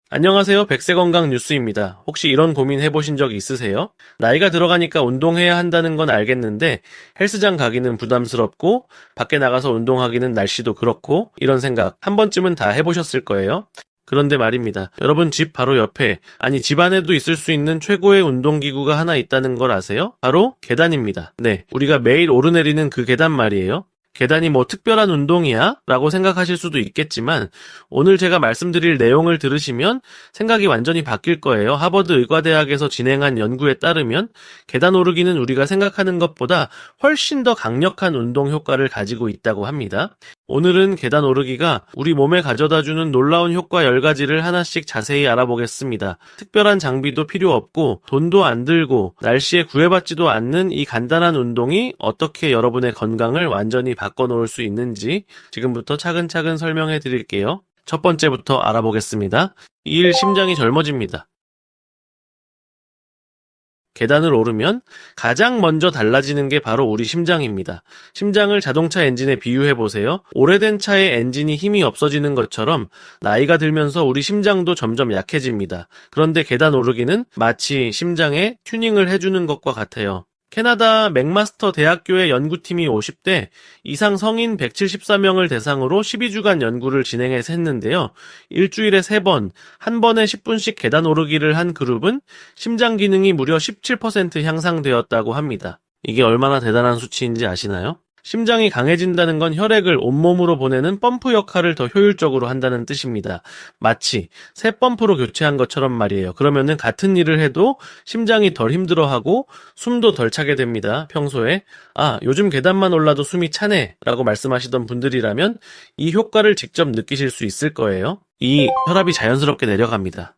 안녕하세요. 백세건강 뉴스입니다. 혹시 이런 고민 해보신 적 있으세요? 나이가 들어가니까 운동해야 한다는 건 알겠는데 헬스장 가기는 부담스럽고 밖에 나가서 운동하기는 날씨도 그렇고 이런 생각 한 번쯤은 다 해보셨을 거예요. 그런데 말입니다. 여러분 집 바로 옆에, 아니 집 안에도 있을 수 있는 최고의 운동기구가 하나 있다는 걸 아세요? 바로 계단입니다. 네, 우리가 매일 오르내리는 그 계단 말이에요. 계단이 뭐 특별한 운동이야? 라고 생각하실 수도 있겠지만 오늘 제가 말씀드릴 내용을 들으시면 생각이 완전히 바뀔 거예요. 하버드 의과대학에서 진행한 연구에 따르면 계단 오르기는 우리가 생각하는 것보다 훨씬 더 강력한 운동 효과를 가지고 있다고 합니다. 오늘은 계단 오르기가 우리 몸에 가져다주는 놀라운 효과 10가지를 하나씩 자세히 알아보겠습니다. 특별한 장비도 필요 없고 돈도 안 들고 날씨에 구애받지도 않는 이 간단한 운동이 어떻게 여러분의 건강을 완전히 바꿔놓을 수 있는지 지금부터 차근차근 설명해 드릴게요. 첫 번째부터 알아보겠습니다. 2일 심장이 젊어집니다. 계단을 오르면 가장 먼저 달라지는 게 바로 우리 심장입니다. 심장을 자동차 엔진에 비유해보세요. 오래된 차의 엔진이 힘이 없어지는 것처럼 나이가 들면서 우리 심장도 점점 약해집니다. 그런데 계단 오르기는 마치 심장에 튜닝을 해주는 것과 같아요. 캐나다 맥마스터 대학교의 연구팀이 50대 이상 성인 174명을 대상으로 12주간 연구를 진행해서 했는데요. 일주일에 3번, 한 번에 10분씩 계단 오르기를 한 그룹은 심장 기능이 무려 17% 향상되었다고 합니다. 이게 얼마나 대단한 수치인지 아시나요? 심장이 강해진다는 건 혈액을 온몸으로 보내는 펌프 역할을 더 효율적으로 한다는 뜻입니다. 마치 새 펌프로 교체한 것처럼 말이에요. 그러면은 같은 일을 해도 심장이 덜 힘들어하고 숨도 덜 차게 됩니다. 평소에 요즘 계단만 올라도 숨이 차네 라고 말씀하시던 분들이라면 이 효과를 직접 느끼실 수 있을 거예요. 혈압이 자연스럽게 내려갑니다.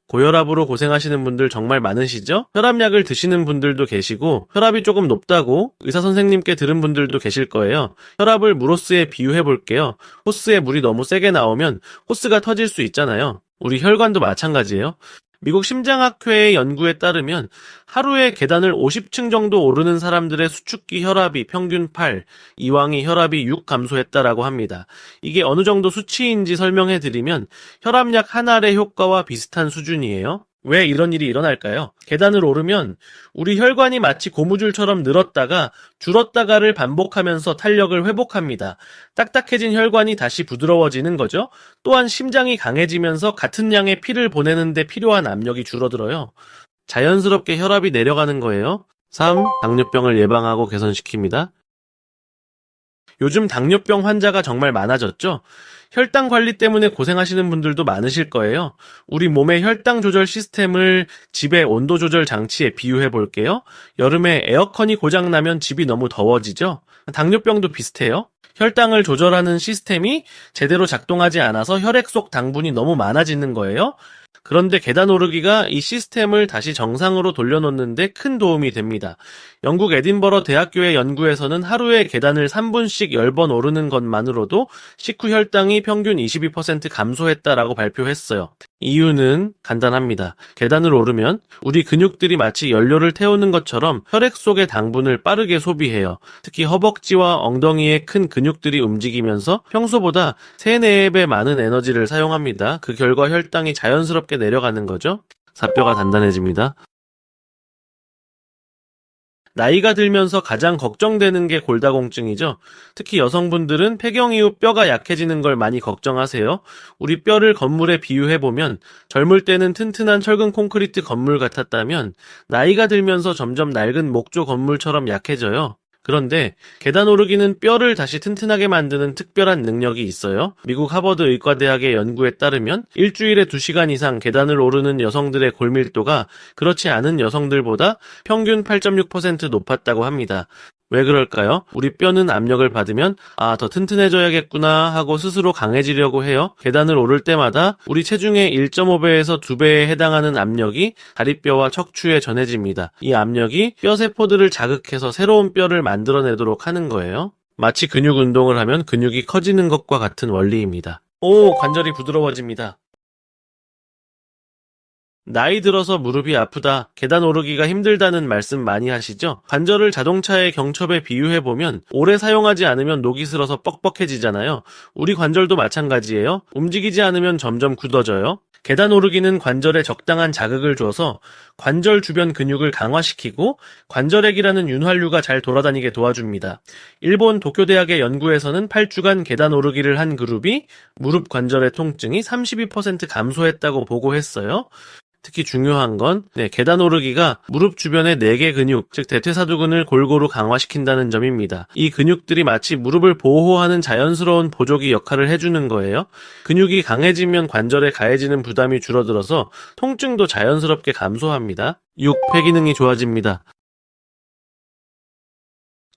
고혈압으로 고생하시는 분들 정말 많으시죠? 혈압약을 드시는 분들도 계시고 혈압이 조금 높다고 의사 선생님께 들은 분들도 계실 거예요. 혈압을 물호스에 비유해 볼게요. 호스에 물이 너무 세게 나오면 호스가 터질 수 있잖아요. 우리 혈관도 마찬가지예요. 미국 심장학회의 연구에 따르면 하루에 계단을 50층 정도 오르는 사람들의 수축기 혈압이 평균 8, 이왕이 혈압이 6 감소했다라고 합니다. 이게 어느 정도 수치인지 설명해 드리면 혈압약 한 알의 효과와 비슷한 수준이에요. 왜 이런 일이 일어날까요? 계단을 오르면 우리 혈관이 마치 고무줄처럼 늘었다가 줄었다가를 반복하면서 탄력을 회복합니다. 딱딱해진 혈관이 다시 부드러워지는 거죠. 또한 심장이 강해지면서 같은 양의 피를 보내는데 필요한 압력이 줄어들어요. 자연스럽게 혈압이 내려가는 거예요. 3. 당뇨병을 예방하고 개선시킵니다. 요즘 당뇨병 환자가 정말 많아졌죠? 혈당 관리 때문에 고생하시는 분들도 많으실 거예요. 우리 몸의 혈당 조절 시스템을 집의 온도 조절 장치에 비유해 볼게요. 여름에 에어컨이 고장나면 집이 너무 더워지죠? 당뇨병도 비슷해요. 혈당을 조절하는 시스템이 제대로 작동하지 않아서 혈액 속 당분이 너무 많아지는 거예요. 그런데 계단 오르기가 이 시스템을 다시 정상으로 돌려놓는데 큰 도움이 됩니다. 영국 에딘버러 대학교의 연구에서는 하루에 계단을 3분씩 10번 오르는 것만으로도 식후 혈당이 평균 22% 감소했다라고 발표했어요. 이유는 간단합니다. 계단을 오르면 우리 근육들이 마치 연료를 태우는 것처럼 혈액 속의 당분을 빠르게 소비해요. 특히 허벅지와 엉덩이의 큰 근육들이 움직이면서 평소보다 3, 4배 많은 에너지를 사용합니다. 그 결과 혈당이 자연스럽게 내려가는 거죠. 사뼈가 단단해집니다. 나이가 들면서 가장 걱정되는 게 골다공증이죠. 특히 여성분들은 폐경 이후 뼈가 약해지는 걸 많이 걱정하세요. 우리 뼈를 건물에 비유해보면 젊을 때는 튼튼한 철근 콘크리트 건물 같았다면 나이가 들면서 점점 낡은 목조 건물처럼 약해져요. 그런데 계단 오르기는 뼈를 다시 튼튼하게 만드는 특별한 능력이 있어요. 미국 하버드 의과대학의 연구에 따르면 일주일에 2시간 이상 계단을 오르는 여성들의 골밀도가 그렇지 않은 여성들보다 평균 8.6% 높았다고 합니다. 왜 그럴까요? 우리 뼈는 압력을 받으면 더 튼튼해져야겠구나 하고 스스로 강해지려고 해요. 계단을 오를 때마다 우리 체중의 1.5배에서 2배에 해당하는 압력이 다리뼈와 척추에 전해집니다. 이 압력이 뼈 세포들을 자극해서 새로운 뼈를 만들어내도록 하는 거예요. 마치 근육 운동을 하면 근육이 커지는 것과 같은 원리입니다. 관절이 부드러워집니다. 나이 들어서 무릎이 아프다, 계단 오르기가 힘들다는 말씀 많이 하시죠? 관절을 자동차의 경첩에 비유해보면 오래 사용하지 않으면 녹이 슬어서 뻑뻑해지잖아요. 우리 관절도 마찬가지예요. 움직이지 않으면 점점 굳어져요. 계단 오르기는 관절에 적당한 자극을 줘서 관절 주변 근육을 강화시키고 관절액이라는 윤활유가 잘 돌아다니게 도와줍니다. 일본 도쿄대학의 연구에서는 8주간 계단 오르기를 한 그룹이 무릎 관절의 통증이 32% 감소했다고 보고했어요. 특히 중요한 건 계단 오르기가 무릎 주변의 4개 근육, 즉 대퇴사두근을 골고루 강화시킨다는 점입니다. 이 근육들이 마치 무릎을 보호하는 자연스러운 보조기 역할을 해주는 거예요. 근육이 강해지면 관절에 가해지는 부담이 줄어들어서 통증도 자연스럽게 감소합니다. 6. 폐기능이 좋아집니다.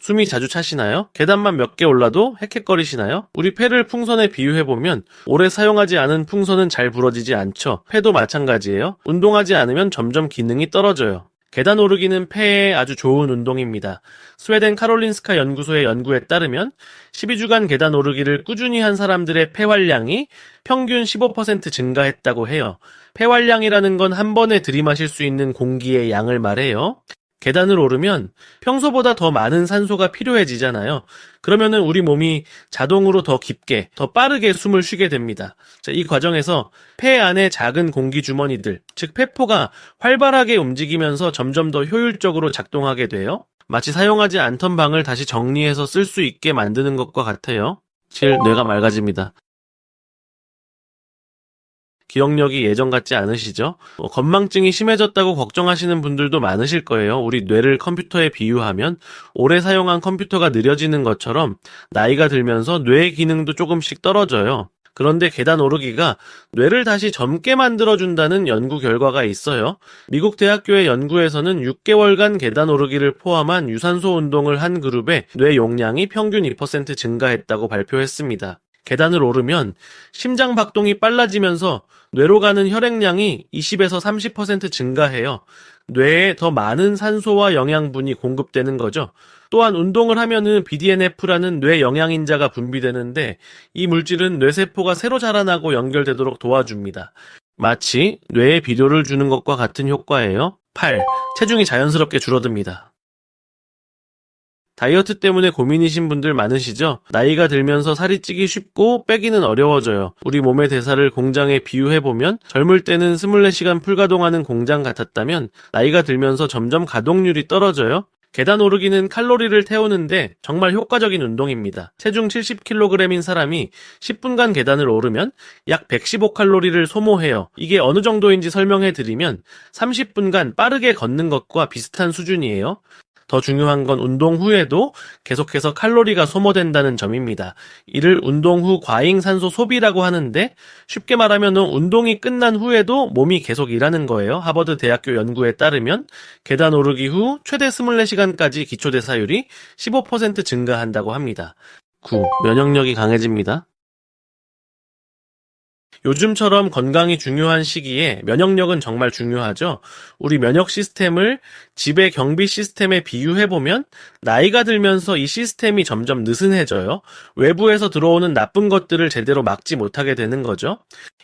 숨이 자주 차시나요? 계단만 몇 개 올라도 헥헥거리시나요? 우리 폐를 풍선에 비유해보면 오래 사용하지 않은 풍선은 잘 부러지지 않죠. 폐도 마찬가지예요. 운동하지 않으면 점점 기능이 떨어져요. 계단 오르기는 폐에 아주 좋은 운동입니다. 스웨덴 카롤린스카 연구소의 연구에 따르면 12주간 계단 오르기를 꾸준히 한 사람들의 폐활량이 평균 15% 증가했다고 해요. 폐활량이라는 건 한 번에 들이마실 수 있는 공기의 양을 말해요. 계단을 오르면 평소보다 더 많은 산소가 필요해지잖아요. 그러면은 우리 몸이 자동으로 더 깊게, 더 빠르게 숨을 쉬게 됩니다. 자, 이 과정에서 폐 안에 작은 공기 주머니들, 즉 폐포가 활발하게 움직이면서 점점 더 효율적으로 작동하게 돼요. 마치 사용하지 않던 방을 다시 정리해서 쓸 수 있게 만드는 것과 같아요. 7. 뇌가 맑아집니다. 기억력이 예전 같지 않으시죠? 건망증이 심해졌다고 걱정하시는 분들도 많으실 거예요. 우리 뇌를 컴퓨터에 비유하면 오래 사용한 컴퓨터가 느려지는 것처럼 나이가 들면서 뇌의 기능도 조금씩 떨어져요. 그런데 계단 오르기가 뇌를 다시 젊게 만들어준다는 연구 결과가 있어요. 미국 대학교의 연구에서는 6개월간 계단 오르기를 포함한 유산소 운동을 한 그룹의 뇌 용량이 평균 2% 증가했다고 발표했습니다. 계단을 오르면 심장 박동이 빨라지면서 뇌로 가는 혈액량이 20에서 30% 증가해요. 뇌에 더 많은 산소와 영양분이 공급되는 거죠. 또한 운동을 하면은 BDNF라는 뇌 영양인자가 분비되는데 이 물질은 뇌세포가 새로 자라나고 연결되도록 도와줍니다. 마치 뇌에 비료를 주는 것과 같은 효과예요. 8. 체중이 자연스럽게 줄어듭니다. 다이어트 때문에 고민이신 분들 많으시죠? 나이가 들면서 살이 찌기 쉽고 빼기는 어려워져요. 우리 몸의 대사를 공장에 비유해보면 젊을 때는 24시간 풀가동하는 공장 같았다면 나이가 들면서 점점 가동률이 떨어져요. 계단 오르기는 칼로리를 태우는데 정말 효과적인 운동입니다. 체중 70kg인 사람이 10분간 계단을 오르면 약 115칼로리를 소모해요. 이게 어느 정도인지 설명해 드리면 30분간 빠르게 걷는 것과 비슷한 수준이에요. 더 중요한 건 운동 후에도 계속해서 칼로리가 소모된다는 점입니다. 이를 운동 후 과잉산소 소비라고 하는데 쉽게 말하면 운동이 끝난 후에도 몸이 계속 일하는 거예요. 하버드 대학교 연구에 따르면 계단 오르기 후 최대 24시간까지 기초대사율이 15% 증가한다고 합니다. 9. 면역력이 강해집니다. 요즘처럼 건강이 중요한 시기에 면역력은 정말 중요하죠. 우리 면역 시스템을 집의 경비 시스템에 비유해보면 나이가 들면서 이 시스템이 점점 느슨해져요. 외부에서 들어오는 나쁜 것들을 제대로 막지 못하게 되는 거죠.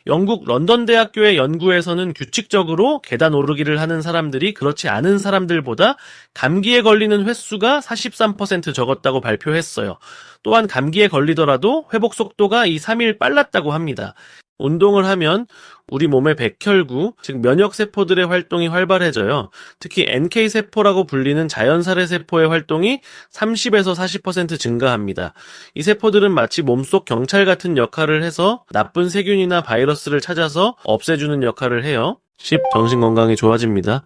영국 런던 대학교의 연구에서는 규칙적으로 계단 오르기를 하는 사람들이 그렇지 않은 사람들보다 감기에 걸리는 횟수가 43% 적었다고 발표했어요. 또한 감기에 걸리더라도 회복 속도가 3일 빨랐다고 합니다. 운동을 하면 우리 몸의 백혈구, 즉 면역세포들의 활동이 활발해져요. 특히 NK세포라고 불리는 자연살해세포의 활동이 30에서 40% 증가합니다. 이 세포들은 마치 몸속 경찰 같은 역할을 해서 나쁜 세균이나 바이러스를 찾아서 없애주는 역할을 해요. 10. 정신건강이 좋아집니다.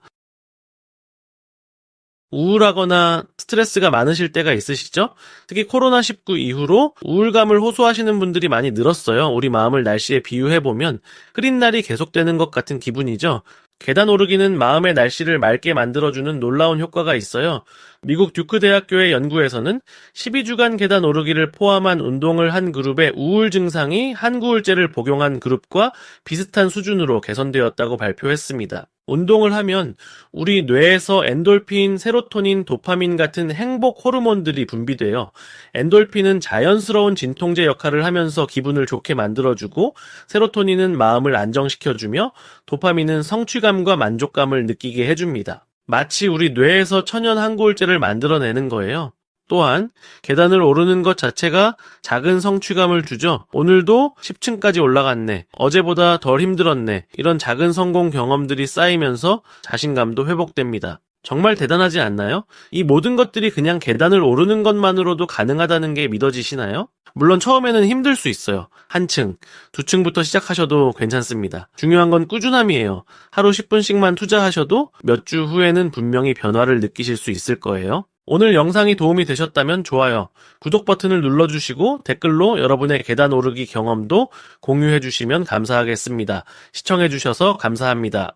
우울하거나 스트레스가 많으실 때가 있으시죠? 특히 코로나19 이후로 우울감을 호소하시는 분들이 많이 늘었어요. 우리 마음을 날씨에 비유해보면 흐린 날이 계속되는 것 같은 기분이죠. 계단 오르기는 마음의 날씨를 맑게 만들어주는 놀라운 효과가 있어요. 미국 듀크 대학교의 연구에서는 12주간 계단 오르기를 포함한 운동을 한 그룹의 우울 증상이 한구울제를 복용한 그룹과 비슷한 수준으로 개선되었다고 발표했습니다. 운동을 하면 우리 뇌에서 엔돌핀, 세로토닌, 도파민 같은 행복 호르몬들이 분비돼요. 엔돌핀은 자연스러운 진통제 역할을 하면서 기분을 좋게 만들어주고, 세로토닌은 마음을 안정시켜주며, 도파민은 성취감과 만족감을 느끼게 해줍니다. 마치 우리 뇌에서 천연 항골제를 만들어내는 거예요. 또한 계단을 오르는 것 자체가 작은 성취감을 주죠. 오늘도 10층까지 올라갔네. 어제보다 덜 힘들었네. 이런 작은 성공 경험들이 쌓이면서 자신감도 회복됩니다. 정말 대단하지 않나요? 이 모든 것들이 그냥 계단을 오르는 것만으로도 가능하다는 게 믿어지시나요? 물론 처음에는 힘들 수 있어요. 한 층, 두 층부터 시작하셔도 괜찮습니다. 중요한 건 꾸준함이에요. 하루 10분씩만 투자하셔도 몇 주 후에는 분명히 변화를 느끼실 수 있을 거예요. 오늘 영상이 도움이 되셨다면 좋아요, 구독 버튼을 눌러주시고 댓글로 여러분의 계단 오르기 경험도 공유해주시면 감사하겠습니다. 시청해주셔서 감사합니다.